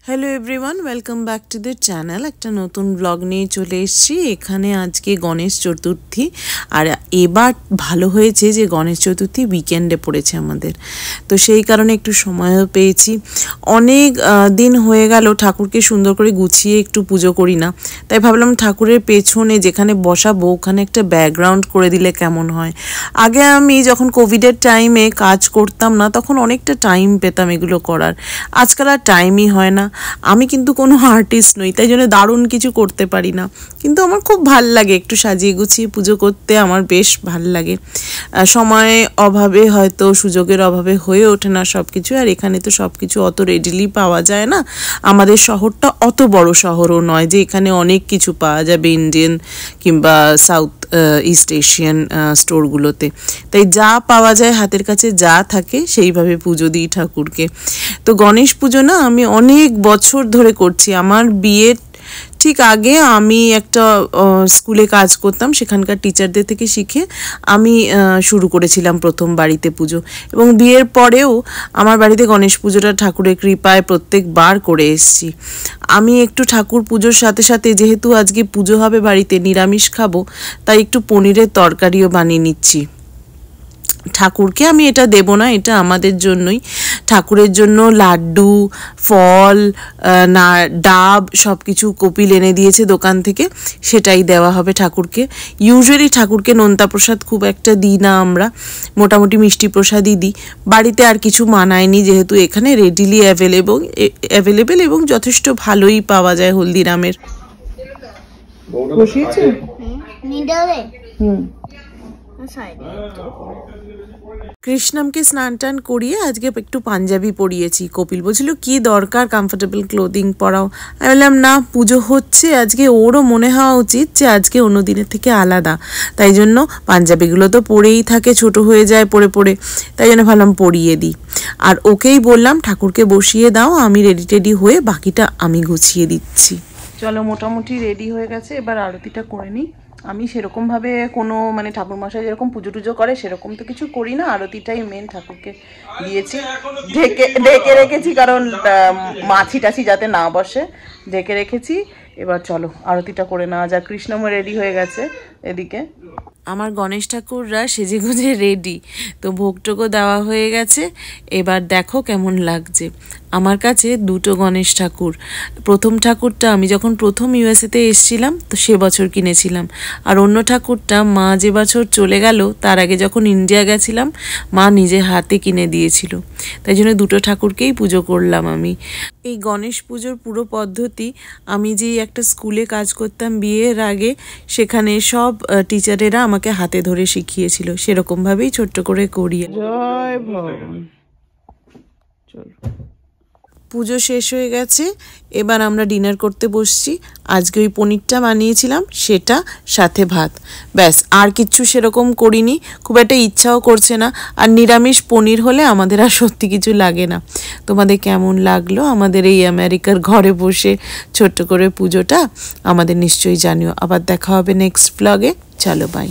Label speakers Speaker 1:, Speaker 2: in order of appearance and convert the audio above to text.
Speaker 1: Hello everyone, welcome back to the channel. একটা নতুন blog নিয়ে চলে এসেছি। এখানে আজকে গণেশ চতুর্থী, আর এবার ভালো হয়েছে যে গণেশ চতুর্থী উইকেন্ডে পড়েছে আমাদের, তো সেই কারণে একটু সময়ও পেয়েছি। অনেক দিন হয়ে গেল ঠাকুরকে সুন্দর করে গুছিয়ে একটু পুজো করি না, তাই ভাবলাম ঠাকুরের পেছনে যেখানে বসাবো ওখানে একটা ব্যাকগ্রাউন্ড করে দিলে কেমন হয়। আগে আমি যখন কোভিডের টাইমে কাজ করতাম না, তখন অনেকটা টাইম পেতাম এগুলো করার, আজকাল আর টাইমই হয় না। আমি কিন্তু কোনো আর্টিস্ট নই, তাই জন্য দারুণ কিছু করতে পারি না, কিন্তু আমার খুব ভাল লাগে একটু সাজিয়ে গুছিয়ে পুজো করতে, আমার বেশ ভাল লাগে। সময় অভাবে হয়তো সুযোগের অভাবে হয়ে ওঠে না সব কিছু, আর এখানে তো সব কিছু অত রেডিলি পাওয়া যায় না। আমাদের শহরটা অত বড় শহরও নয় যে এখানে অনেক কিছু পাওয়া যাবে ইন্ডিয়ান কিংবা সাউথ ইস্ট এশিয়ান স্টোরগুলোতে, তাই যা পাওয়া যায় হাতের কাছে যা থাকে সেইভাবে পুজো দিই ঠাকুরকে। তো গণেশ পুজো না আমি অনেক বছর ধরে করছি। আমার বিয়ের ঠিক আগে আমি একটা স্কুলে কাজ করতাম, সেখানকার টিচারদের থেকে শিখে আমি শুরু করেছিলাম প্রথম বাড়িতে পুজো, এবং বিয়ের পরেও আমার বাড়িতে গণেশ পুজোটা ঠাকুরের কৃপায় প্রত্যেকবার করে এসেছি। আমি একটু ঠাকুর পুজোর সাথে সাথে, যেহেতু আজকে পুজো হবে বাড়িতে, নিরামিষ খাবো, তাই একটু পনিরের তরকারিও বানিয়ে নিচ্ছি। ঠাকুরকে আমি এটা দেব না, এটা আমাদের জন্যই। ঠাকুরের জন্য লাড্ডু, ফল, না ডাব সব কিছু কপিল এনে দিয়েছে দোকান থেকে, সেটাই দেওয়া হবে ঠাকুরকে। ইউজুয়ালি ঠাকুরকে নোনতা প্রসাদ খুব একটা দিই না আমরা, মোটামুটি মিষ্টি প্রসাদই দিই। বাড়িতে আর কিছু মানায়নি, যেহেতু এখানে রেডিলি অ্যাভেলেবেল এবং যথেষ্ট ভালোই পাওয়া যায় হলদিরামের। কৃষ্ণমকে স্নান টান করিয়ে আজকে একটু পাঞ্জাবি পরিয়েছি। কপিল বলছিল কি দরকার কমফোর্টেবল ক্লোদিং পরাও, আমি বললাম না, পুজো হচ্ছে আজকে, ওরও মনে হওয়া উচিত যে আজকে অন্য দিনের থেকে আলাদা, তাই জন্য পাঞ্জাবিগুলো তো পরেই থাকে, ছোট হয়ে যায় পরে পরে, তাই জন্য ভাবলাম পরিয়ে দিই। আর ওকেই বললাম ঠাকুরকে বসিয়ে দাও, আমি রেডি টেডি হয়ে বাকিটা আমি গুছিয়ে দিচ্ছি। চলো, মোটামুটি রেডি হয়ে গেছে, এবার আরতিটা করে নিই। আমি সেরকমভাবে কোনো ঠাকুরমশাই যেরকম পুজো টুজো করে সেরকম তো কিছু করি না, আরতিটাই মেন ঠাকুরকে দিয়েছি। ঢেকে রেখেছি, কারণ মাছি টাছি যাতে না বসে, ঢেকে রেখেছি। এবার চলো আরতিটা করে নেওয়া যাক। কৃষ্ণমও রেডি হয়ে গেছে এদিকে। আমার গণেশ ঠাকুররা সেজে গুজে রেডি, তো ভোগটোগও দেওয়া হয়ে গেছে। এবার দেখো কেমন লাগছে। আমার কাছে দুটো গণেশ ঠাকুর। প্রথম ঠাকুরটা আমি যখন প্রথম ইউএসএতে এসেছিলাম তো সে বছর কিনেছিলাম, আর অন্য ঠাকুরটা মা যে বছর চলে গেল তার আগে যখন ইন্ডিয়া গেছিলাম মা নিজে হাতে কিনে দিয়েছিল, তাই জন্য দুটো ঠাকুরকেই পুজো করলাম আমি। এই গণেশ পুজোর পুরো পদ্ধতি আমি যে একটা স্কুলে কাজ করতাম বিয়ের আগে, সেখানে সব টিচারেরা আমাকে হাতে ধরে শিখিয়েছিল, সেরকমভাবেই ছোট্ট করে করি। জয় ভগবান। চল, পুজো শেষ হয়ে গেছে, এবার আমরা ডিনার করতে বসছি। আজকে ওই পনিরটা বানিয়েছিলাম, সেটা সাথে ভাত, ব্যাস, আর কিচ্ছু সেরকম করিনি, খুব একটা ইচ্ছাও করছে না। আর নিরামিষ পনির হলে আমাদের আর সত্যি কিছু লাগে না। তোমাদের কেমন লাগলো আমাদের এই আমেরিকার ঘরে বসে ছোট্ট করে পুজোটা, আমাদের নিশ্চয়ই জানিও। আবার দেখা হবে নেক্সট ব্লগে। চলো, বাই।